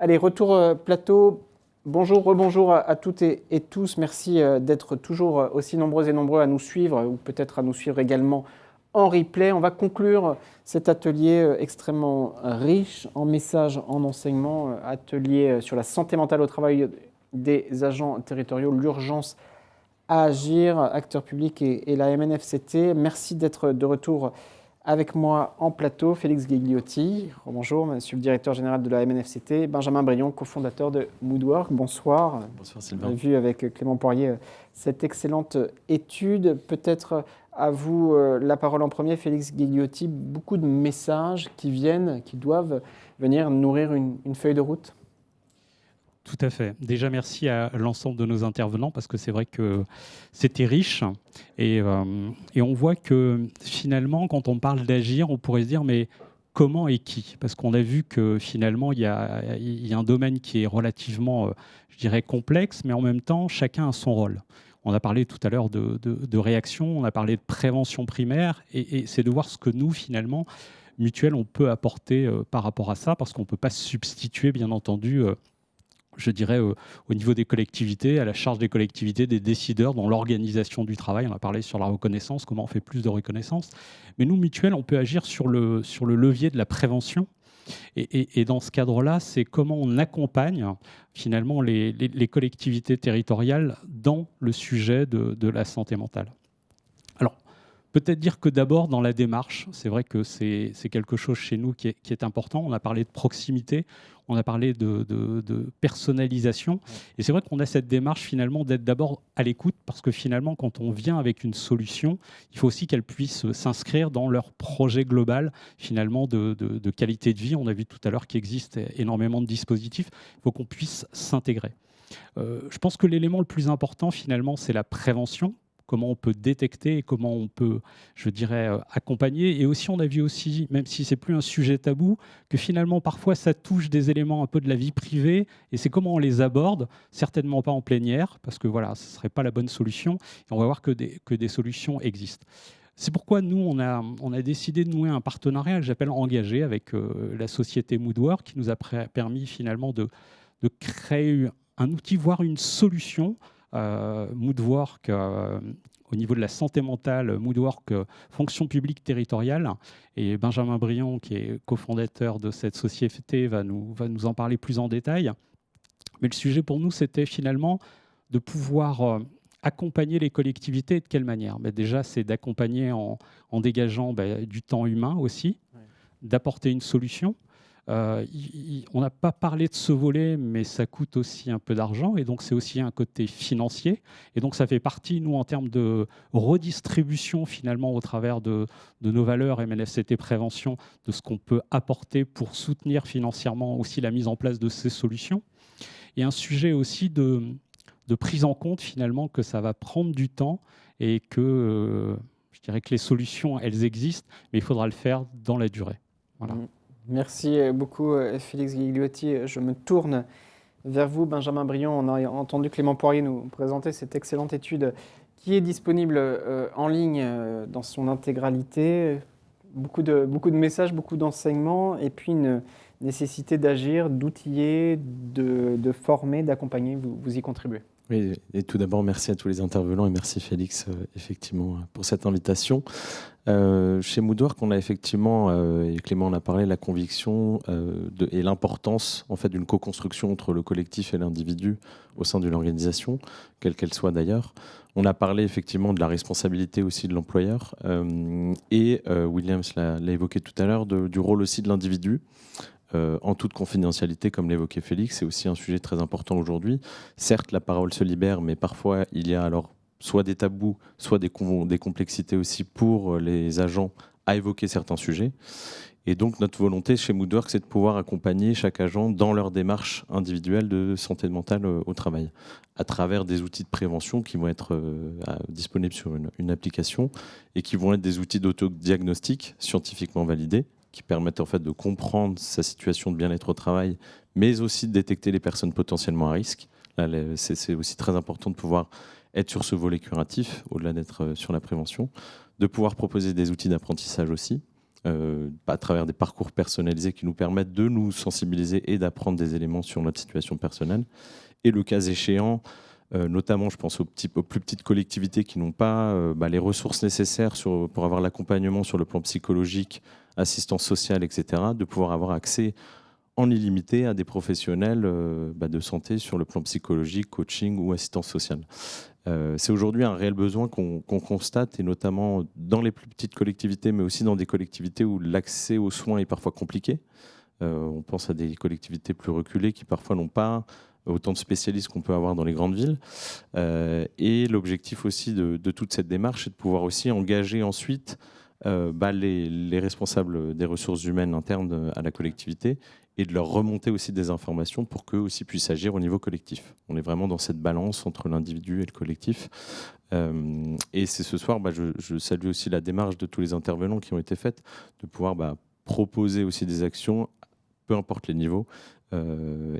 Allez, retour plateau. Bonjour, rebonjour à toutes et tous. Merci d'être toujours aussi nombreux et nombreux à nous suivre, ou peut-être à nous suivre également en replay. On va conclure cet atelier extrêmement riche en messages, en enseignements, atelier sur la santé mentale au travail des agents territoriaux, l'urgence à agir, acteurs publics et la MNFCT. Merci d'être de retour avec moi en plateau, Félix Gigliotti. Bonjour, monsieur le directeur général de la MNFCT. Benjamin Brion, cofondateur de Moodwork. Bonsoir. Bonsoir Sylvain. On a vu avec Clément Poirier cette excellente étude. Peut-être à vous la parole en premier, Félix Gigliotti. Beaucoup de messages qui viennent, qui doivent venir nourrir une feuille de route. Tout à fait. Déjà, merci à l'ensemble de nos intervenants parce que c'est vrai que c'était riche et on voit que finalement, quand on parle d'agir, on pourrait se dire mais comment et qui? Parce qu'on a vu que finalement, il y a un domaine qui est relativement, je dirais, complexe, mais en même temps, chacun a son rôle. On a parlé tout à l'heure de réaction, on a parlé de prévention primaire et c'est de voir ce que nous, finalement, mutuelle, on peut apporter par rapport à ça parce qu'on ne peut pas se substituer, bien entendu, je dirais, au niveau des collectivités, à la charge des collectivités, des décideurs dans l'organisation du travail. On a parlé sur la reconnaissance, comment on fait plus de reconnaissance. Mais nous, mutuelle, on peut agir sur le levier de la prévention. Et dans ce cadre-là, c'est comment on accompagne finalement les collectivités territoriales dans le sujet de la santé mentale. Alors, peut-être dire que d'abord, dans la démarche, c'est vrai que c'est quelque chose chez nous qui est important. On a parlé de proximité, on a parlé de personnalisation. Et c'est vrai qu'on a cette démarche finalement d'être d'abord à l'écoute parce que finalement, quand on vient avec une solution, il faut aussi qu'elle puisse s'inscrire dans leur projet global finalement de qualité de vie. On a vu tout à l'heure qu'il existe énormément de dispositifs. Il faut qu'on puisse s'intégrer. Je pense que l'élément le plus important finalement, c'est la prévention. Comment on peut détecter et comment on peut, je dirais, accompagner. Et aussi, on a vu aussi, même si c'est plus un sujet tabou, que finalement, parfois, ça touche des éléments un peu de la vie privée et c'est comment on les aborde, certainement pas en plénière, parce que voilà, ce ne serait pas la bonne solution. Et on va voir que des solutions existent. C'est pourquoi nous, on a décidé de nouer un partenariat que j'appelle engagé avec la société Moodwork, qui nous a permis finalement de créer un outil, voire une solution. Moodwork, au niveau de la santé mentale, Moodwork, fonction publique territoriale. Et Benjamin Brion, qui est cofondateur de cette société, va nous en parler plus en détail. Mais le sujet pour nous, c'était finalement de pouvoir accompagner les collectivités. De quelle manière? Déjà, c'est d'accompagner en dégageant du temps humain aussi, d'apporter une solution. On n'a pas parlé de ce volet, mais ça coûte aussi un peu d'argent, et donc c'est aussi un côté financier. Et donc ça fait partie, nous, en termes de redistribution, finalement, au travers de nos valeurs MNFCT Prévention, de ce qu'on peut apporter pour soutenir financièrement aussi la mise en place de ces solutions. Et un sujet aussi de prise en compte, finalement, que ça va prendre du temps et que je dirais que les solutions, elles existent, mais il faudra le faire dans la durée. Voilà. Merci beaucoup, Félix Gigliotti. Je me tourne vers vous, Benjamin Brion. On a entendu Clément Poirier nous présenter cette excellente étude qui est disponible en ligne dans son intégralité. Beaucoup de messages, beaucoup d'enseignements, et puis une nécessité d'agir, d'outiller, de former, d'accompagner. Vous y contribuez. Oui, et tout d'abord, merci à tous les intervenants et merci Félix, effectivement, pour cette invitation. Chez Moodwork, on a effectivement, et Clément en a parlé, la conviction et l'importance en fait, d'une co-construction entre le collectif et l'individu au sein d'une organisation, quelle qu'elle soit d'ailleurs. On a parlé effectivement de la responsabilité aussi de l'employeur et Williams l'a évoqué tout à l'heure, du rôle aussi de l'individu. En toute confidentialité, comme l'évoquait Félix, c'est aussi un sujet très important aujourd'hui. Certes, la parole se libère, mais parfois il y a alors soit des tabous, soit des complexités aussi pour les agents à évoquer certains sujets. Et donc notre volonté chez Moodwork, c'est de pouvoir accompagner chaque agent dans leur démarche individuelle de santé mentale au travail, à travers des outils de prévention qui vont être disponibles sur une application et qui vont être des outils d'autodiagnostic scientifiquement validés, qui permettent en fait de comprendre sa situation de bien-être au travail, mais aussi de détecter les personnes potentiellement à risque. Là, c'est aussi très important de pouvoir être sur ce volet curatif, au-delà d'être sur la prévention, de pouvoir proposer des outils d'apprentissage aussi, à travers des parcours personnalisés qui nous permettent de nous sensibiliser et d'apprendre des éléments sur notre situation personnelle. Et le cas échéant, notamment je pense aux plus petites collectivités qui n'ont pas les ressources nécessaires pour avoir l'accompagnement sur le plan psychologique, assistance sociale, etc., de pouvoir avoir accès en illimité à des professionnels de santé sur le plan psychologique, coaching ou assistance sociale. C'est aujourd'hui un réel besoin qu'on constate, et notamment dans les plus petites collectivités, mais aussi dans des collectivités où l'accès aux soins est parfois compliqué. On pense à des collectivités plus reculées qui parfois n'ont pas autant de spécialistes qu'on peut avoir dans les grandes villes. Et l'objectif aussi de toute cette démarche est de pouvoir aussi engager ensuite les responsables des ressources humaines internes à la collectivité et de leur remonter aussi des informations pour qu'eux aussi puissent agir au niveau collectif. On est vraiment dans cette balance entre l'individu et le collectif. Et c'est ce soir, je salue aussi la démarche de tous les intervenants qui ont été faites, de pouvoir proposer aussi des actions, peu importe les niveaux,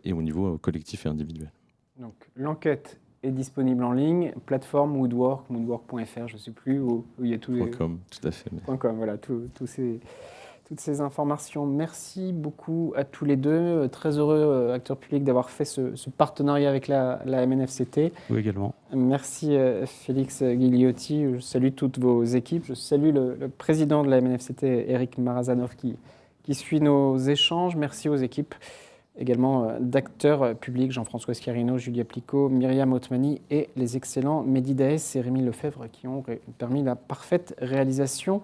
et au niveau collectif et individuel. Donc, l'enquête est disponible en ligne, plateforme Woodwork, woodwork.fr, je ne sais plus, où il y a tous les... .com, tout à fait. .com, voilà, toutes ces informations. Merci beaucoup à tous les deux. Très heureux, acteurs publics, d'avoir fait ce partenariat avec la MNFCT. Vous également. Merci Félix Guiliotti. Je salue toutes vos équipes. Je salue le président de la MNFCT, Eric Marazanov, qui suit nos échanges. Merci aux équipes également d'acteurs publics, Jean-François Scarino, Julia Plicot, Myriam Otmani et les excellents Mehdi Daès et Rémi Lefebvre qui ont permis la parfaite réalisation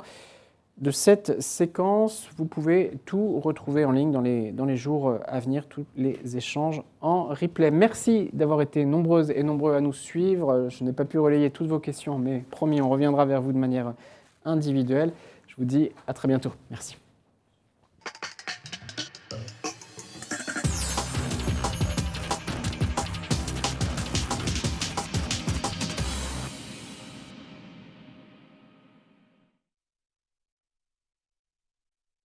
de cette séquence. Vous pouvez tout retrouver en ligne dans les jours à venir, tous les échanges en replay. Merci d'avoir été nombreuses et nombreux à nous suivre. Je n'ai pas pu relayer toutes vos questions, mais promis, on reviendra vers vous de manière individuelle. Je vous dis à très bientôt. Merci.